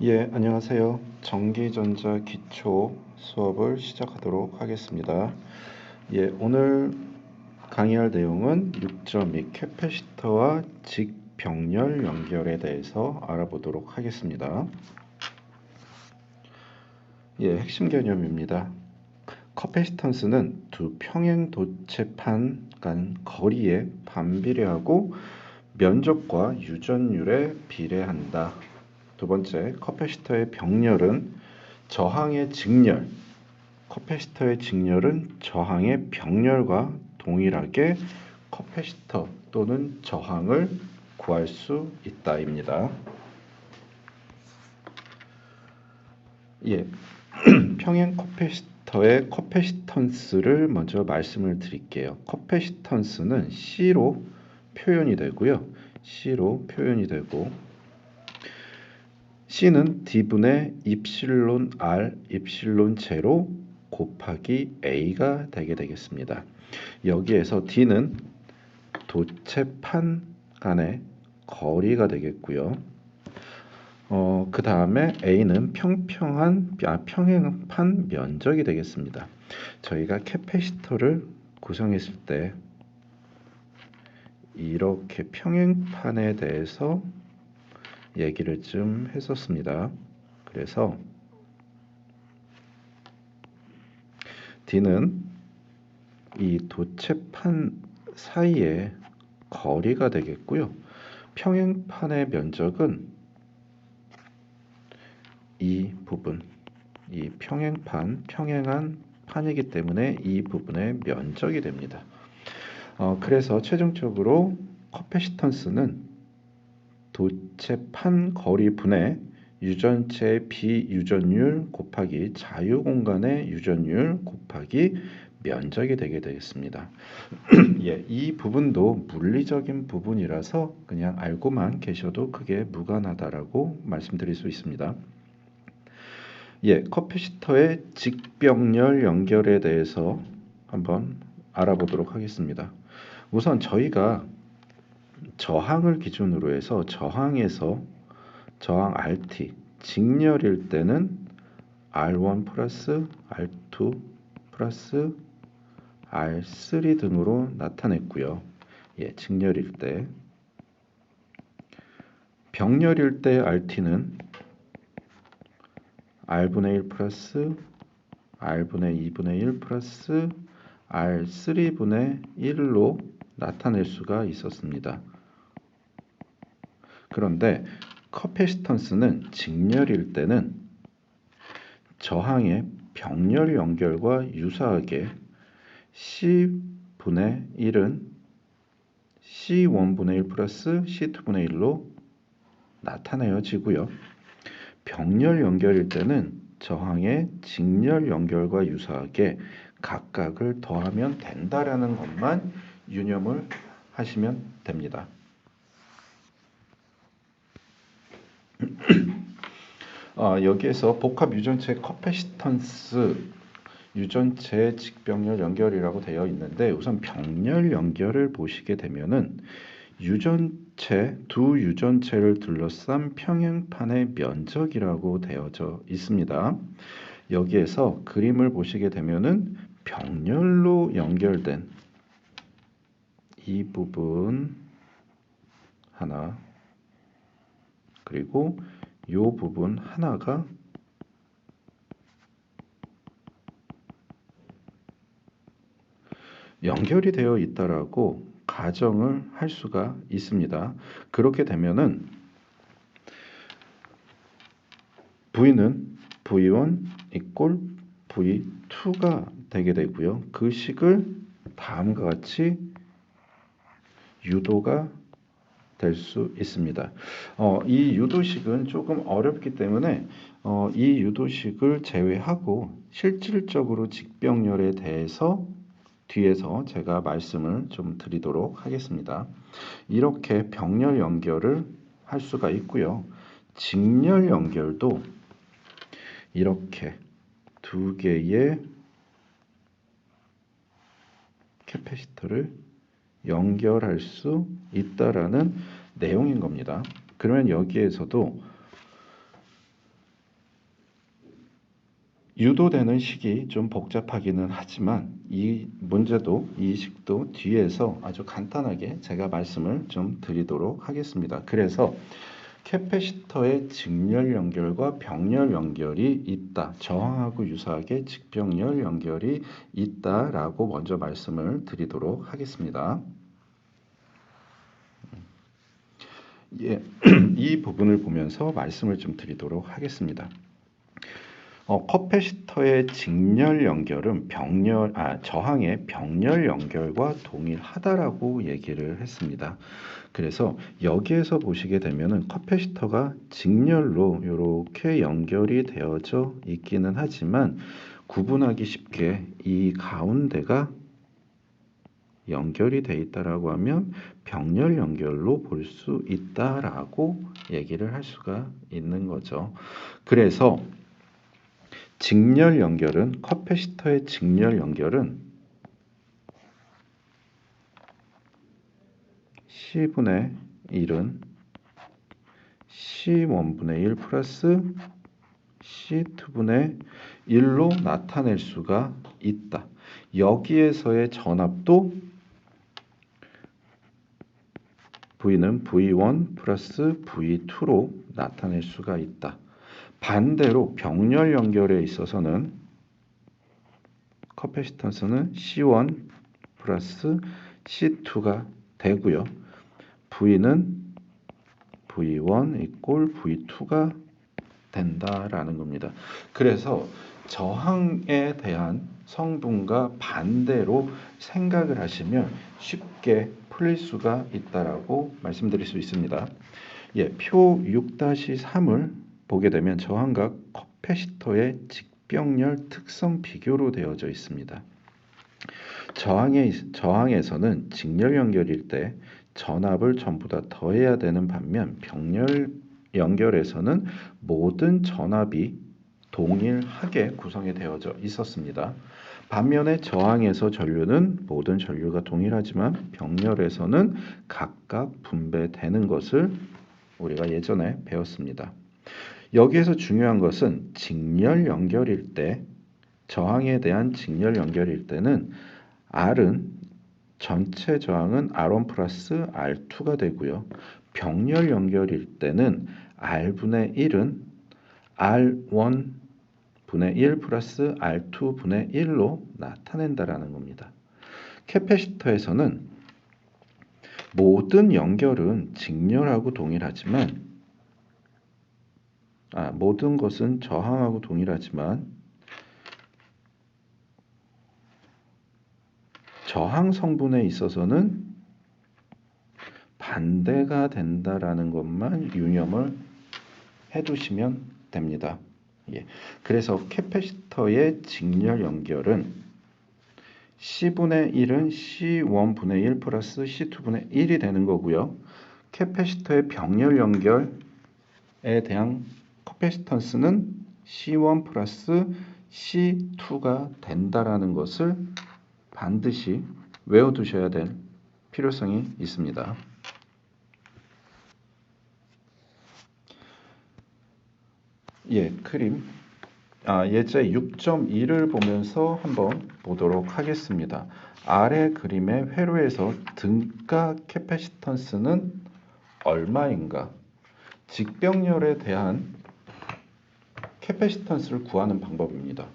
예, 안녕하세요. 전기전자 기초 수업을 시작하도록 하겠습니다. 예, 오늘 강의할 내용은 6.2 캐패시터와 직병렬 연결에 대해서 알아보도록 하겠습니다. 예, 핵심 개념입니다. 커패시턴스는 두 평행 도체판 간 거리에 반비례하고 면적과 유전율에 비례한다. 두 번째, 커패시터의 병렬은 저항의 직렬, 커패시터의 직렬은 저항의 병렬과 동일하게 커패시터 또는 저항을 구할 수 있다입니다. 예, 평행 커패시터의 커패시턴스를 먼저 말씀을 드릴게요. 커패시턴스는 C로 표현이 되고요. C로 표현이 되고 C는 D분의 입실론 R, 입실론 제로 곱하기 A가 되게 되겠습니다. 여기에서 D는 도체판 간의 거리가 되겠고요. 그 다음에 A는 평행판 면적이 되겠습니다. 저희가 캐패시터를 구성했을 때 이렇게 평행판에 대해서 얘기를 좀 했었습니다. 그래서 D는 이 도체판 사이의 거리가 되겠고요. 평행판의 면적은 이 부분, 이 평행한 판이기 때문에 이 부분의 면적이 됩니다. 그래서 최종적으로 커패시턴스는 도체판 거리 분의 유전체의 비유전율 곱하기 자유공간의 유전율 곱하기 면적이 되게 되겠습니다. 예, 이 부분도 물리적인 부분이라서 그냥 알고만 계셔도 그게 무관하다라고 말씀드릴 수 있습니다. 예, 커패시터의 직병렬 연결에 대해서 한번 알아보도록 하겠습니다. 우선 저희가 저항을 기준으로 해서 저항에서 저항 RT, 직렬일 때는 R1 플러스 R2 플러스 R3 등으로 나타냈고요. 예, 직렬일 때. 병렬일 때 RT는 R분의 1 플러스 R분의 2분의 1 플러스 R3분의 1로 나타낼 수가 있었습니다. 그런데 커패시턴스는 직렬일 때는 저항의 병렬 연결과 유사하게 C분의 1은 C1분의 1 플러스 C2분의 1로 나타내어지고요. 병렬 연결일 때는 저항의 직렬 연결과 유사하게 각각을 더하면 된다라는 것만 유념을 하시면 됩니다. 여기에서 복합 유전체 커패시턴스 유전체 직병렬 연결이라고 되어 있는데 우선 병렬 연결을 보시게 되면은 두 유전체를 둘러싼 평행판의 면적이라고 되어져 있습니다. 여기에서 그림을 보시게 되면은 병렬로 연결된 이 부분 하나 그리고 이 부분 하나가 연결이 되어 있다라고 가정을 할 수가 있습니다. 그렇게 되면은 V는 V1 이꼴 V2가 되게 되고요. 그 식을 다음과 같이 유도가 될 수 있습니다. 이 유도식은 조금 어렵기 때문에 이 유도식을 제외하고 실질적으로 직병렬에 대해서 뒤에서 제가 말씀을 좀 드리도록 하겠습니다. 이렇게 병렬 연결을 할 수가 있고요. 직렬 연결도 이렇게 두 개의 캐패시터를 연결할 수 있다라는 내용인 겁니다. 그러면 여기에서도 유도되는 식이 좀 복잡하기는 하지만 이 문제도 이 식도 뒤에서 아주 간단하게 제가 말씀을 좀 드리도록 하겠습니다. 그래서 캐패시터의 직렬 연결과 병렬 연결이 있다. 저항하고 유사하게 직병렬 연결이 있다라고 먼저 말씀을 드리도록 하겠습니다. 예, 이 부분을 보면서 말씀을 좀 드리도록 하겠습니다. 커패시터의 직렬 연결은 저항의 병렬 연결과 동일하다라고 얘기를 했습니다. 그래서 여기에서 보시게 되면은 커패시터가 직렬로 이렇게 연결이 되어져 있기는 하지만 구분하기 쉽게 이 가운데가 연결이 돼 있다라고 하면 병렬 연결로 볼 수 있다라고 얘기를 할 수가 있는 거죠. 그래서 직렬 연결은 커패시터의 직렬 연결은 C분의 1은 C1분의 1 플러스 C2분의 1로 나타낼 수가 있다. 여기에서의 전압도 V는 V1 플러스 V2로 나타낼 수가 있다. 반대로 병렬 연결에 있어서는 커패시턴스는 C1 플러스 C2가 되고요. V는 V1 이꼴 V2가 된다라는 겁니다. 그래서 저항에 대한 성분과 반대로 생각을 하시면 쉽게 풀릴 수가 있다라고 말씀드릴 수 있습니다. 예, 표 6-3을 보게 되면 저항과 커패시터의 직병렬 특성 비교로 되어져 있습니다. 저항에서는 직렬 연결일 때 전압을 전부 다 더해야 되는 반면 병렬 연결에서는 모든 전압이 동일하게 구성이 되어져 있었습니다. 반면에 저항에서 전류는 모든 전류가 동일하지만 병렬에서는 각각 분배되는 것을 우리가 예전에 배웠습니다. 여기에서 중요한 것은 직렬 연결일 때, 저항에 대한 직렬 연결일 때는 R은 전체 저항은 R1 플러스 R2가 되고요. 병렬 연결일 때는 R분의 1은 R1분의 1 플러스 R2분의 1로 나타낸다라는 겁니다. 캐패시터에서는 모든 연결은 직렬하고 동일하지만 모든 것은 저항하고 동일하지만 저항 성분에 있어서는 반대가 된다라는 것만 유념을 해두시면 됩니다. 예. 그래서 캐패시터의 직렬 연결은 C분의 1은 C1분의 1 플러스 C2분의 1이 되는 거고요. 캐패시터의 병렬 연결에 대한 커패시턴스는 C1 플러스 C2가 된다라는 것을 반드시 외워두셔야 될 필요성이 있습니다. 예, 그림 예제 6.2를 보면서 한번 보도록 하겠습니다. 아래 그림의 회로에서 등가 캐패시턴스는 얼마인가? 직병렬에 대한 캐패시턴스를 구하는 방법입니다.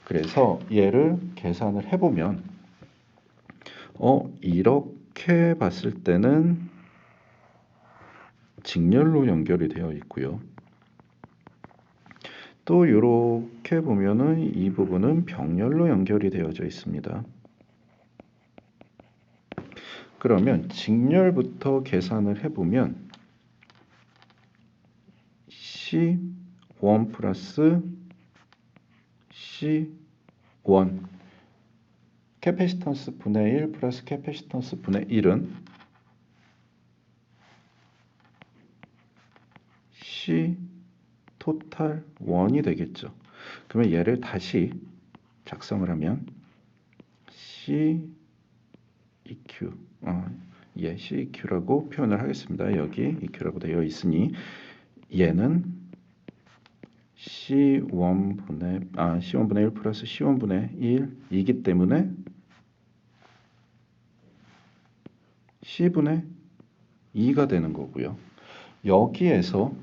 그래서 얘를 계산을 해보면 이렇게 봤을 때는 직렬로 연결이 되어 있고요. 또 이렇게 보면은 이 부분은 병렬로 연결이 되어져 있습니다. 그러면 직렬부터 계산을 해보면 C1 플러스 C1 캐패시턴스 분의 1 플러스 캐패시턴스 분의 1은 C 토탈 1이 되겠죠. 그러면 얘를 다시 작성을 하면 CEQ CEQ라고 표현을 하겠습니다. 여기 EQ라고 되어 있으니 얘는 C1분의 1 플러스 C1분의 1이기 때문에 C분의 2가 되는 거고요. 여기에서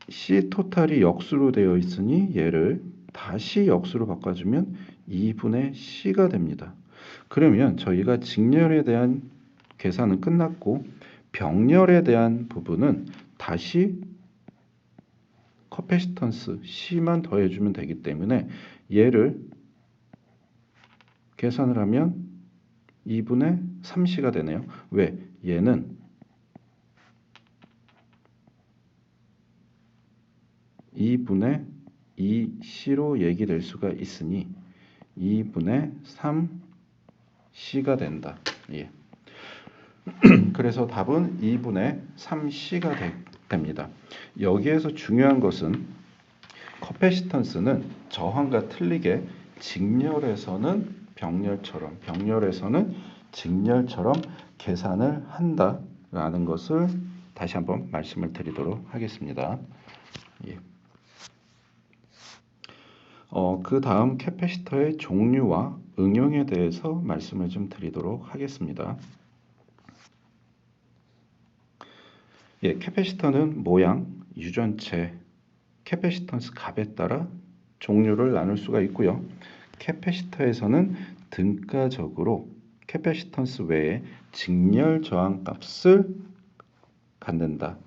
C 토탈이 역수로 되어 있으니 얘를 다시 역수로 바꿔주면 2분의 C가 됩니다. 그러면 저희가 직렬에 대한 계산은 끝났고 병렬에 대한 부분은 다시 커패시턴스 C만 더해주면 되기 때문에 얘를 계산을 하면 2분의 3C가 되네요. 왜? 얘는 2분의 2C로 얘기될 수가 있으니 2분의 3C가 된다. 예. 그래서 답은 2분의 3C가 됩니다. 여기에서 중요한 것은 커패시턴스는 저항과 틀리게 직렬에서는 병렬에서는 직렬처럼 계산을 한다라는 것을 다시 한번 말씀을 드리도록 하겠습니다. 예. 그 다음 캐패시터의 종류와 응용에 대해서 말씀을 좀 드리도록 하겠습니다. 예, 캐패시터는 모양, 유전체, 캐패시턴스 값에 따라 종류를 나눌 수가 있고요. 캐패시터에서는 등가적으로 캐패시턴스 외에 직렬 저항 값을 갖는다.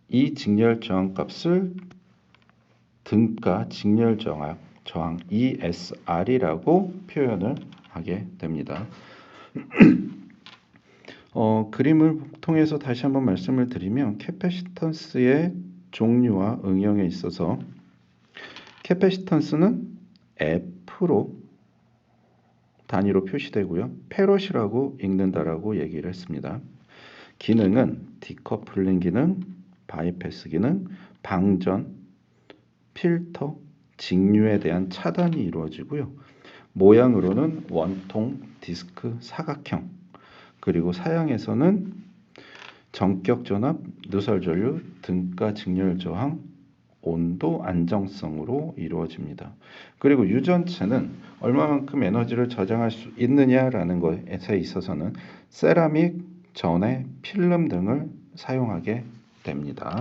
이 직렬 저항 값을 등가 직렬 저항 ESR이라고 표현을 하게 됩니다. 그림을 통해서 다시 한번 말씀을 드리면 캐패시턴스의 종류와 응용에 있어서 캐패시턴스는 F로 단위로 표시되고요. 페롯이라고 읽는다라고 얘기를 했습니다. 기능은 디커플링 기능, 바이패스 기능, 방전, 필터, 직류에 대한 차단이 이루어지고요. 모양으로는 원통, 디스크, 사각형, 그리고 사양에서는 전격 전압, 누설 전류, 등가 직렬 저항, 온도 안정성으로 이루어집니다. 그리고 유전체는 얼마만큼 에너지를 저장할 수 있느냐라는 것에 있어서는 세라믹, 전해, 필름 등을 사용하게 됩니다.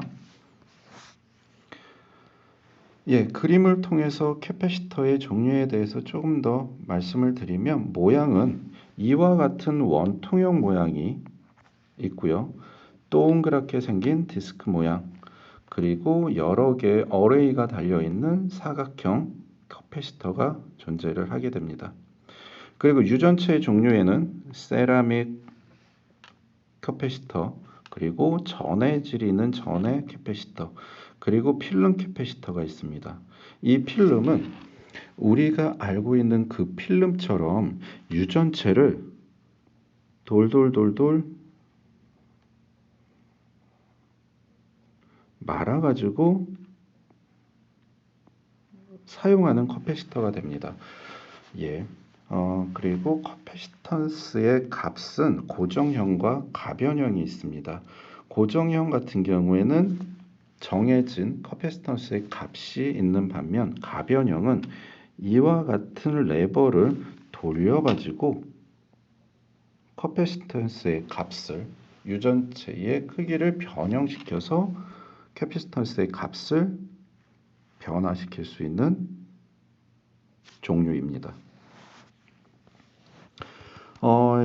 예, 그림을 통해서 캐패시터의 종류에 대해서 조금 더 말씀을 드리면 모양은 이와 같은 원통형 모양이 있고요. 동그랗게 생긴 디스크 모양, 그리고 여러 개의 어레이가 달려있는 사각형 캐패시터가 존재를 하게 됩니다. 그리고 유전체의 종류에는 세라믹 캐패시터, 그리고 전해질이 있는 전해 캐패시터, 그리고 필름 캐패시터가 있습니다. 이 필름은 우리가 알고 있는 그 필름처럼 유전체를 돌돌돌돌 말아가지고 사용하는 커패시터가 됩니다. 예. 그리고 커패시턴스의 값은 고정형과 가변형이 있습니다. 고정형 같은 경우에는 정해진 커패시턴스의 값이 있는 반면 가변형은 이와 같은 레버를 돌려가지고 커패시턴스의 값을 유전체의 크기를 변형시켜서 캐패시턴스의 값을 변화시킬 수 있는 종류입니다.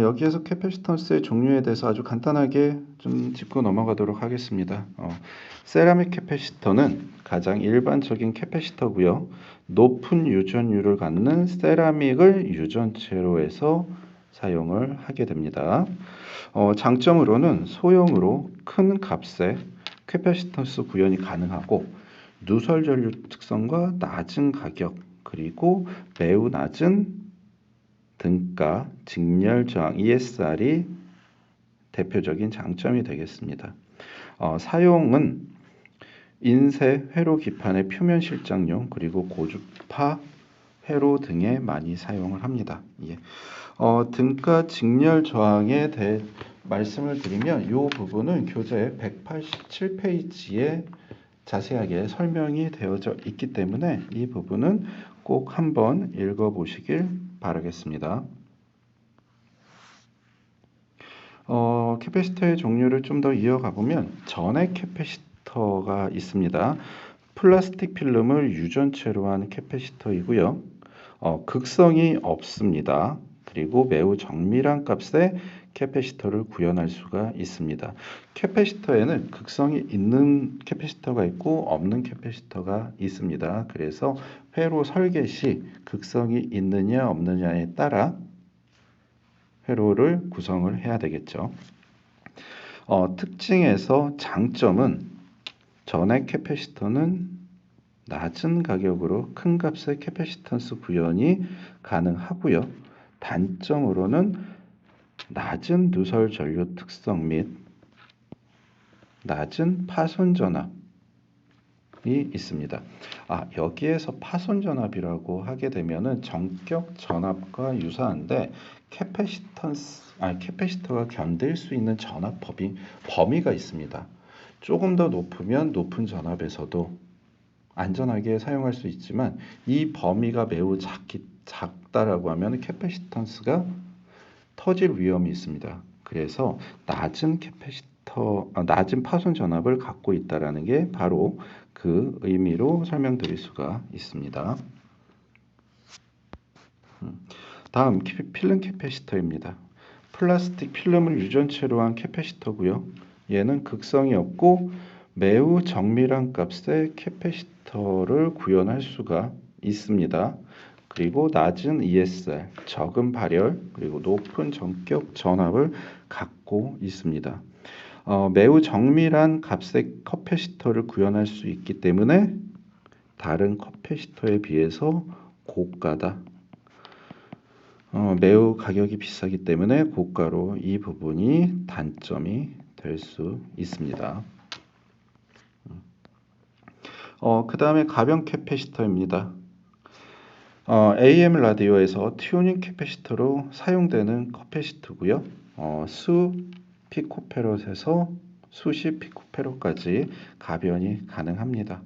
여기에서 캐패시턴스의 종류에 대해서 아주 간단하게 좀 짚고 넘어가도록 하겠습니다. 세라믹 캐패시터는 가장 일반적인 캐패시터고요. 높은 유전율을 갖는 세라믹을 유전체로 해서 사용을 하게 됩니다. 장점으로는 소형으로 큰 값에 캐패시턴스 구현이 가능하고 누설 전류 특성과 낮은 가격, 그리고 매우 낮은 등가, 직렬 저항 ESR이 대표적인 장점이 되겠습니다. 사용은 인쇄 회로 기판의 표면 실장용, 그리고 고주파 회로 등에 많이 사용을 합니다. 예. 등가 직렬 저항에 대해 말씀을 드리면 이 부분은 교재 187페이지에 자세하게 설명이 되어져 있기 때문에 이 부분은 꼭 한번 읽어보시길 바라겠습니다. 캐패시터의 종류를 좀 더 이어가 보면 전액 캐패시터가 있습니다. 플라스틱 필름을 유전체로 한 캐패시터이고요. 극성이 없습니다. 그리고 매우 정밀한 값의 캐패시터를 구현할 수가 있습니다. 캐패시터에는 극성이 있는 캐패시터가 있고 없는 캐패시터가 있습니다. 그래서 회로 설계 시 극성이 있느냐 없느냐에 따라 회로를 구성을 해야 되겠죠. 특징에서 장점은 전액 캐패시터는 낮은 가격으로 큰 값의 캐패시턴스 구현이 가능하고요. 단점으로는 낮은 누설 전류 특성 및 낮은 파손 전압이 있습니다. 여기에서 파손 전압이라고 하게 되면은 전격 전압과 유사한데 캐패시터가 견딜 수 있는 전압 범위가 있습니다. 조금 더 높으면 높은 전압에서도 안전하게 사용할 수 있지만 이 범위가 매우 작다라고 하면 캐패시턴스가 터질 위험이 있습니다. 그래서 낮은 파손 전압을 갖고 있다라는 게 바로 그 의미로 설명드릴 수가 있습니다. 다음 필름 캐패시터입니다. 플라스틱 필름을 유전체로 한 캐패시터고요. 얘는 극성이 없고 매우 정밀한 값의 캐패시터를 구현할 수가 있습니다. 그리고 낮은 ESR, 적은 발열, 그리고 높은 전격 전압을 갖고 있습니다. 매우 정밀한 값의 캐패시터를 구현할 수 있기 때문에 다른 캐패시터에 비해서 고가다. 매우 가격이 비싸기 때문에 고가로 이 부분이 단점이 될 수 있습니다. 그 다음에 가변 캐패시터입니다. AM 라디오에서 튜닝 캐패시터로 사용되는 캐패시터고요. 수 피코페롯에서 수십 피코페롯까지 가변이 가능합니다.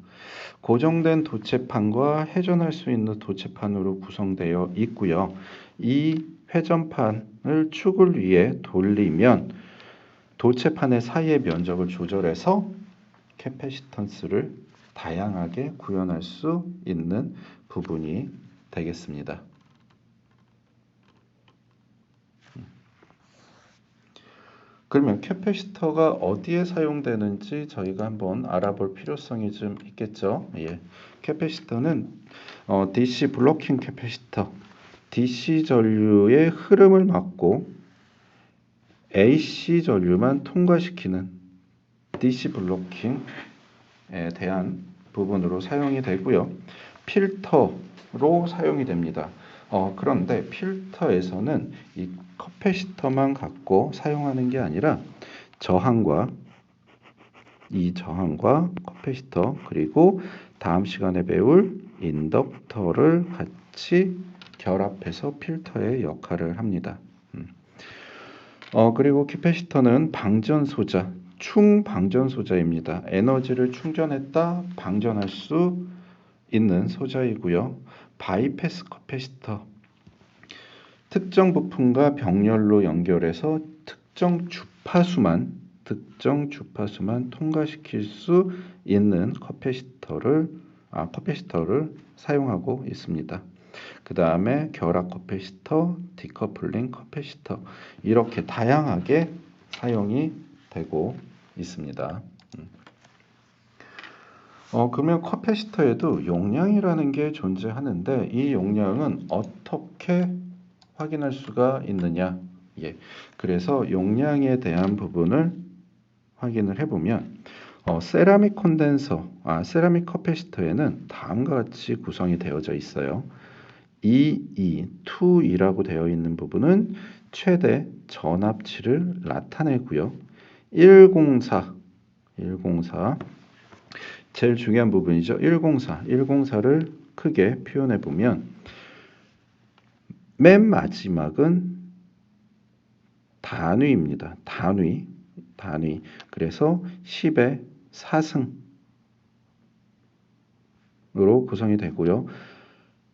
고정된 도체판과 회전할 수 있는 도체판으로 구성되어 있고요. 이 회전판을 축을 위해 돌리면 도체판의 사이의 면적을 조절해서 캐패시턴스를 다양하게 구현할 수 있는 부분이 되겠습니다. 그러면 캐패시터가 어디에 사용되는지 저희가 한번 알아볼 필요성이 좀 있겠죠. 캐패시터는 DC 블로킹 캐패시터, DC 전류의 흐름을 막고 AC 전류만 통과시키는 DC 블로킹에 대한 부분으로 사용이 되고요. 필터로 사용이 됩니다. 그런데 필터에서는 이 캐패시터만 갖고 사용하는 게 아니라 저항과 캐패시터 그리고 다음 시간에 배울 인덕터를 같이 결합해서 필터의 역할을 합니다. 그리고 캐패시터는 방전 소자, 충방전 소자입니다. 에너지를 충전했다 방전할 수 있는 소자이고요. 바이패스 캐패시터, 특정 부품과 병렬로 연결해서 특정 주파수만 통과시킬 수 있는 캐패시터를 사용하고 있습니다. 그 다음에 결합 캐패시터, 디커플링 캐패시터 이렇게 다양하게 사용이 되고 있습니다. 그러면 캐패시터에도 용량이라는 게 존재하는데 이 용량은 어떻게 확인할 수가 있느냐? 그래서 용량에 대한 부분을 확인을 해보면 세라믹 세라믹 캐패시터에는 다음과 같이 구성이 되어져 있어요. 2이라고 되어 있는 부분은 최대 전압치를 나타내고요. 104 제일 중요한 부분이죠. 104를 크게 표현해 보면 맨 마지막은 단위입니다. 단위. 그래서 10의 4승으로 구성이 되고요.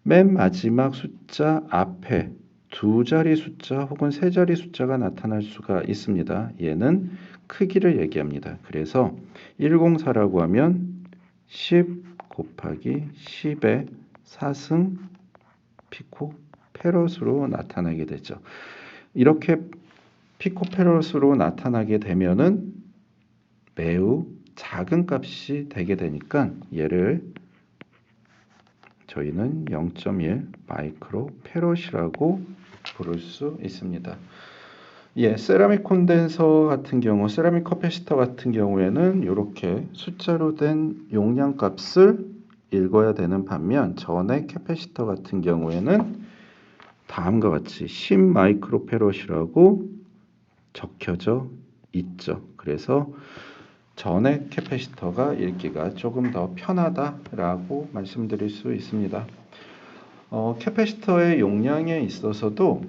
맨 마지막 숫자 앞에 두 자리 숫자 혹은 세 자리 숫자가 나타날 수가 있습니다. 얘는 크기를 얘기합니다. 그래서 104라고 하면 10 곱하기 10의 4승 피코페롯으로 나타나게 되죠. 이렇게 피코페롯으로 나타나게 되면은 매우 작은 값이 되게 되니까 얘를 저희는 0.1 마이크로페롯이라고 부를 수 있습니다. 세라믹 콘덴서 같은 경우, 세라믹 커패시터 같은 경우에는 이렇게 숫자로 된 용량 값을 읽어야 되는 반면 전액 캐패시터 같은 경우에는 다음과 같이 10 마이크로페롯이라고 적혀져 있죠. 그래서 전액 캐패시터가 읽기가 조금 더 편하다라고 말씀드릴 수 있습니다. 캐패시터의 용량에 있어서도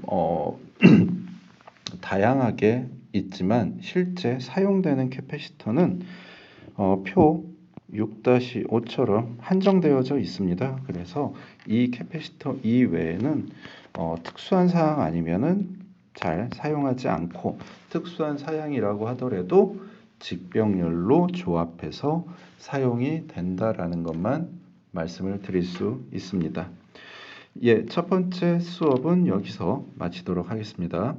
다양하게 있지만 실제 사용되는 캐패시터는 표 6-5처럼 한정되어져 있습니다. 그래서 이 캐패시터 이외에는 특수한 사양 아니면은 잘 사용하지 않고, 특수한 사양이라고 하더라도 직병렬로 조합해서 사용이 된다라는 것만 말씀을 드릴 수 있습니다. 첫 번째 수업은 여기서 마치도록 하겠습니다.